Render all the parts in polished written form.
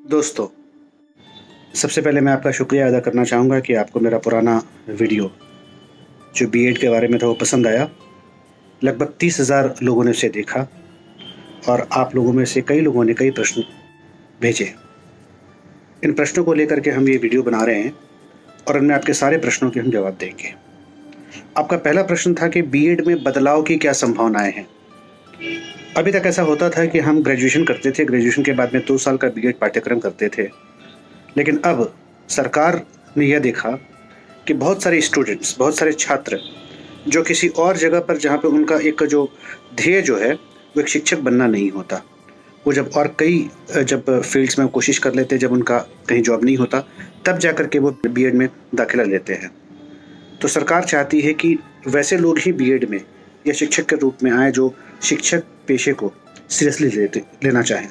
दोस्तों, सबसे पहले मैं आपका शुक्रिया अदा करना चाहूँगा कि आपको मेरा पुराना वीडियो जो बीएड के बारे में था वो पसंद आया। लगभग 30,000 लोगों ने उसे देखा और आप लोगों में से कई लोगों ने कई प्रश्न भेजे। इन प्रश्नों को लेकर के हम ये वीडियो बना रहे हैं और इनमें आपके सारे प्रश्नों के हम जवाब देंगे। आपका पहला प्रश्न था कि बीएड में बदलाव की क्या संभावनाएँ हैं? अभी तक ऐसा होता था कि हम ग्रेजुएशन करते थे, ग्रेजुएशन के बाद में 2 साल का बीएड पाठ्यक्रम करते थे। लेकिन अब सरकार ने यह देखा कि बहुत सारे स्टूडेंट्स, बहुत सारे छात्र जो किसी और जगह पर जहाँ पे उनका एक जो ध्येय जो है वो एक शिक्षक बनना नहीं होता, वो जब और कई जब फील्ड्स में कोशिश कर लेते हैं, जब उनका कहीं जॉब नहीं होता, तब जा कर के वो बीएड में दाखिला लेते हैं। तो सरकार चाहती है कि वैसे लोग ही बीएड में या शिक्षक के रूप में आए जो शिक्षक पेशे को सीरियसली लेना चाहें।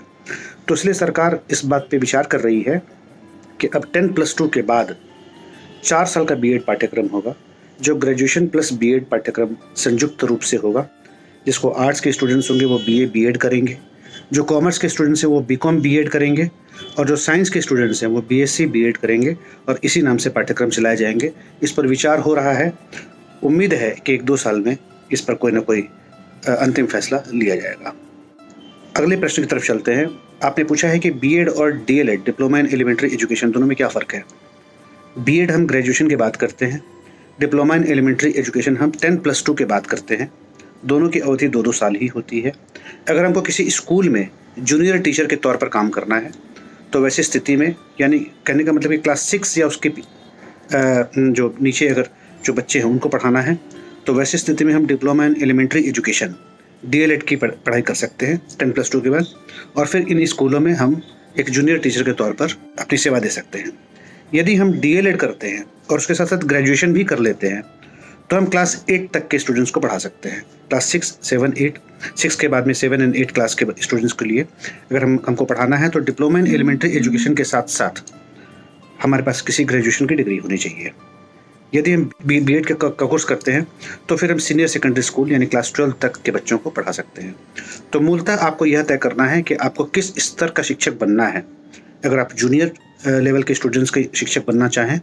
तो इसलिए सरकार इस बात पे विचार कर रही है कि अब 10+2 के बाद 4 साल का बीएड पाठ्यक्रम होगा, जो ग्रेजुएशन प्लस बीएड पाठ्यक्रम संयुक्त रूप से होगा, जिसको आर्ट्स के स्टूडेंट्स होंगे वो बीए बीएड करेंगे, जो कॉमर्स के स्टूडेंट्स हैं वो बीकॉम बीएड करेंगे और जो साइंस के स्टूडेंट्स हैं वो बीएससी बीएड करेंगे और इसी नाम से पाठ्यक्रम चलाए जाएंगे। इस पर विचार हो रहा है। उम्मीद है कि 1-2 साल में इस पर कोई ना कोई अंतिम फैसला लिया जाएगा। अगले प्रश्न की तरफ चलते हैं। आपने पूछा है कि बीएड और DElEd, diploma in elementary education, दोनों में क्या फ़र्क है? बीएड हम ग्रेजुएशन के बाद करते हैं, डिप्लोमा इन एलिमेंट्री एजुकेशन हम 10+2 के बाद करते हैं। दोनों की अवधि 2-2 साल ही होती है। अगर हमको किसी स्कूल में जूनियर टीचर के तौर पर काम करना है तो वैसी स्थिति में, यानी कहने का मतलब कि क्लास 6 या उसके जो नीचे अगर जो बच्चे हैं उनको पढ़ाना है, तो वैसी स्थिति में हम diploma in elementary education DElEd की पढ़ाई कर सकते हैं 10+2 के बाद, और फिर इन स्कूलों में हम एक जूनियर टीचर के तौर पर अपनी सेवा दे सकते हैं। यदि हम डीएलएड करते हैं और उसके साथ साथ ग्रेजुएशन भी कर लेते हैं तो हम क्लास 8 तक के स्टूडेंट्स को पढ़ा सकते हैं। क्लास 6, 7, 8, 6 के बाद में 7 और 8 क्लास के स्टूडेंट्स के लिए अगर हमको पढ़ाना है तो डिप्लोमा इन एलिमेंट्री एजुकेशन के साथ साथ हमारे पास किसी ग्रेजुएशन की डिग्री होनी चाहिए। यदि हम बीएड का कोर्स करते हैं तो फिर हम सीनियर सेकेंडरी स्कूल यानी क्लास 12 तक के बच्चों को पढ़ा सकते हैं। तो मूलतः आपको यह तय करना है कि आपको किस स्तर का शिक्षक बनना है। अगर आप जूनियर लेवल के स्टूडेंट्स के शिक्षक बनना चाहें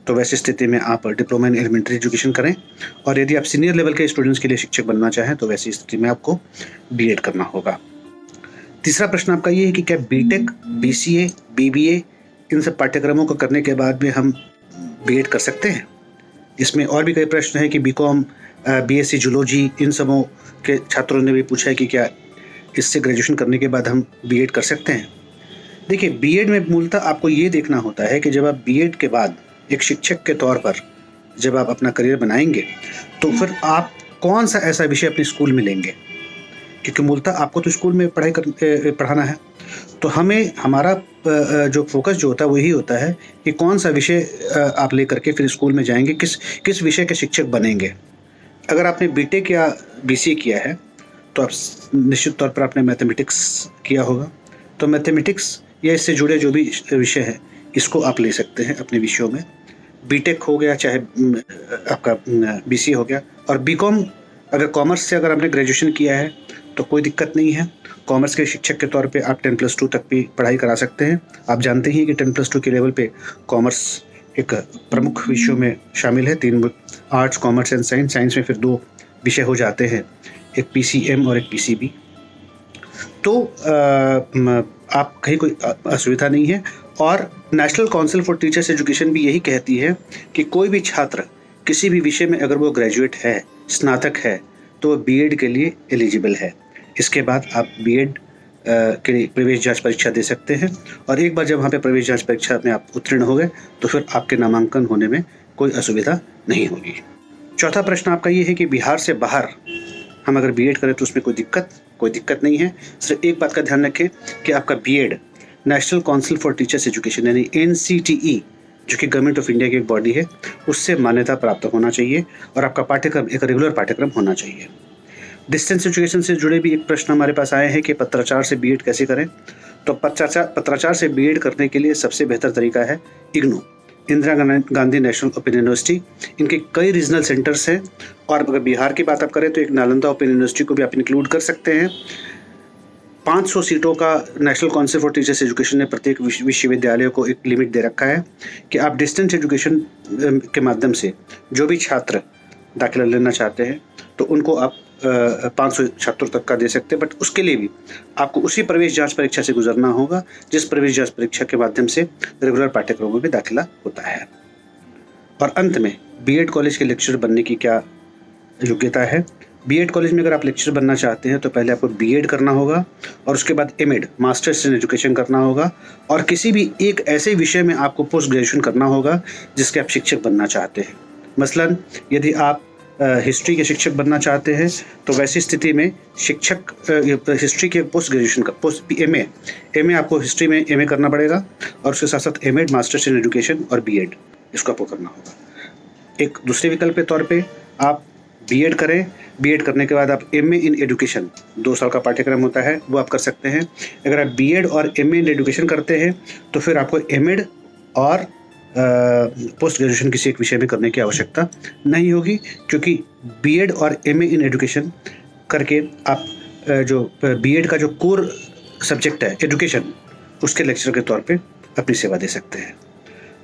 तो वैसी स्थिति में आप डिप्लोमा इन एलिमेंट्री एजुकेशन करें, और यदि आप सीनियर लेवल के स्टूडेंट्स के लिए शिक्षक बनना चाहें तो वैसी स्थिति में आपको बीएड करना होगा। तीसरा प्रश्न आपका ये है कि क्या बीटेक, बीसीए, बीबीए इन सब पाठ्यक्रमों को करने के बाद में हम बीएड कर सकते हैं? इसमें और भी कई प्रश्न हैं कि बीकॉम, बीएससी जूलॉजी, इन सबों के छात्रों ने भी पूछा है कि क्या इससे ग्रेजुएशन करने के बाद हम बीएड कर सकते हैं। देखिए, बीएड में मूलतः आपको ये देखना होता है कि जब आप बीएड के बाद एक शिक्षक के तौर पर जब आप अपना करियर बनाएंगे तो फिर आप कौन सा ऐसा विषय अपने स्कूल में लेंगे, क्योंकि मूलतः आपको तो स्कूल में पढ़ाना है। तो हमें हमारा जो फोकस जो होता है वही होता है कि कौन सा विषय आप लेकर के फिर स्कूल में जाएंगे, किस विषय के शिक्षक बनेंगे। अगर आपने बीटेक या बीसीए किया है तो आप निश्चित तौर पर आपने मैथमेटिक्स किया होगा, तो मैथमेटिक्स या इससे जुड़े जो भी विषय है इसको आप ले सकते हैं अपने विषयों में। बीटेक हो गया, चाहे आपका बीसीए हो गया। और बीकॉम, अगर कॉमर्स से अगर आपने ग्रेजुएशन किया है तो कोई दिक्कत नहीं है। कॉमर्स के शिक्षक के तौर पे आप 10+2 तक भी पढ़ाई करा सकते हैं। आप जानते ही कि 10+2 के लेवल पे कॉमर्स एक प्रमुख विषयों में शामिल है। 3 arts, commerce and science. Science में फिर 2 विषय हो जाते हैं, एक पीसीएम और एक पीसीबी। तो आप कहीं कोई असुविधा नहीं है। और national Council for Teachers education भी यही कहती है कि कोई भी छात्र किसी भी विषय में अगर वो ग्रेजुएट है, स्नातक है, तो वो बीएड के लिए एलिजिबल है। इसके बाद आप बीएड के लिए प्रवेश जांच परीक्षा दे सकते हैं, और एक बार जब वहाँ पे प्रवेश जांच परीक्षा में आप उत्तीर्ण हो गए तो फिर आपके नामांकन होने में कोई असुविधा नहीं होगी। चौथा प्रश्न आपका ये है कि बिहार से बाहर हम अगर बीएड करें तो उसमें कोई दिक्कत नहीं है। सिर्फ एक बात का ध्यान रखें कि आपका BEd National Council for Teachers Education यानी एनसीटीई, जो कि गवर्नमेंट ऑफ इंडिया की एक बॉडी है, उससे मान्यता प्राप्त होना चाहिए और आपका पाठ्यक्रम एक रेगुलर पाठ्यक्रम होना चाहिए। डिस्टेंस एजुकेशन से जुड़े भी एक प्रश्न हमारे पास आए हैं कि पत्राचार से बीएड कैसे करें। तो पत्राचार से बीएड करने के लिए सबसे बेहतर तरीका है IGNOU, Indira Gandhi national open university. इनके कई रीजनल सेंटर्स हैं, और अगर बिहार की बात आप करें तो एक नालंदा ओपन यूनिवर्सिटी को भी आप इंक्लूड कर सकते हैं। 500 सीटों का national Council for Teachers education ने प्रत्येक विश्वविद्यालयों को एक लिमिट दे रखा है कि आप डिस्टेंस एजुकेशन के माध्यम से जो भी छात्र दाखिला लेना चाहते हैं तो उनको आप 500 छात्रों तक का दे सकते हैं, बट उसके लिए भी आपको उसी प्रवेश जांच परीक्षा से गुजरना होगा जिस प्रवेश जांच परीक्षा के माध्यम से रेगुलर पाठ्यक्रमों में दाखिला होता है। और अंत में बीएड कॉलेज के लेक्चरर बनने की क्या योग्यता है। बीएड कॉलेज में अगर आप लेक्चरर बनना चाहते हैं तो पहले आपको बीएड करना होगा और उसके बाद एमएड मास्टर्स इन एजुकेशन करना होगा और किसी भी एक ऐसे विषय में आपको पोस्ट ग्रेजुएशन करना होगा जिसके आप शिक्षक बनना चाहते हैं। मसलन यदि आप हिस्ट्री के शिक्षक बनना चाहते हैं तो वैसी स्थिति में शिक्षक हिस्ट्री के पोस्ट ग्रेजुएशन का पोस्ट एमए आपको हिस्ट्री में एमए करना पड़ेगा और उसके साथ साथ एमएड मास्टर्स इन एजुकेशन और बीएड इसको आपको करना होगा। एक दूसरे विकल्प के तौर पे आप बीएड करें, बीएड करने के बाद आप एमए इन एजुकेशन 2 साल का पाठ्यक्रम होता है वो आप कर सकते हैं। अगर आप बीएड और एमए इन एजुकेशन करते हैं तो फिर आपको एमएड और पोस्ट ग्रेजुएशन किसी एक विषय में करने की आवश्यकता नहीं होगी, क्योंकि बीएड और एमए इन एजुकेशन करके आप जो बीएड का जो कोर सब्जेक्ट है एजुकेशन उसके लेक्चर के तौर पे अपनी सेवा दे सकते हैं।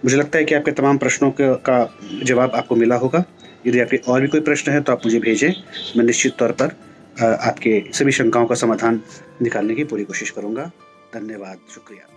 मुझे लगता है कि आपके तमाम प्रश्नों का जवाब आपको मिला होगा। यदि आपके और भी कोई प्रश्न है तो आप मुझे भेजें, मैं निश्चित तौर पर आपके सभी शंकाओं का समाधान निकालने की पूरी कोशिश करूँगा। धन्यवाद, शुक्रिया।